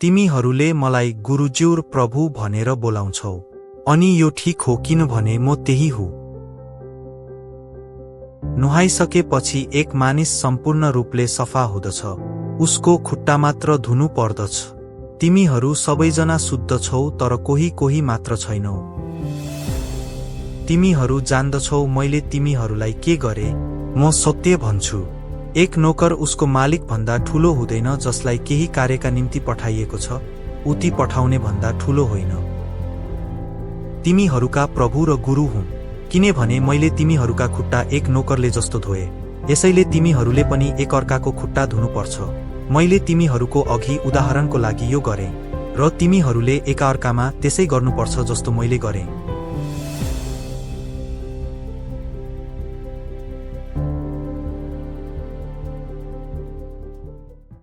तिमीहरूले मलाई गुरुज्यू र प्रभु भनेर बोलाउँछौ, अनि यो ठिक हो किनभने म त्यही हुँ। नुहाइसकेपछि एक मानिस सम्पूर्ण रूपले सफा हुँदछ, उसको खुट्टा मात्र धुनु पर्दछ। तिमीहरू सबैजना शुद्ध छौ, तर कोही मात्र छैनौ। तिमीहरू जान्दछौ मैले तिमीहरूलाई के गरे। म सत्य भन्छु, एक नोकर उसको मालिक भन्दा ठूलो हुँदैन, जसलाई केही कार्यका निम्ति पठाइएको छ, उति पठाउने भन्दा ठूलो होइन। तिमीहरूका प्रभु र गुरु हुँ, किनभने मैले तिमीहरूका खुट्टा एक नोकरले जस्तो धोए, यसैले तिमीहरूले पनि एकअर्काको खुट्टा धुनुपर्छ। मैले तिमीहरूको अघि उदाहरणको लागि यो गरेँ, र तिमीहरूले एकाअर्कामा त्यसै गर्नुपर्छ जस्तो मैले गरेँ।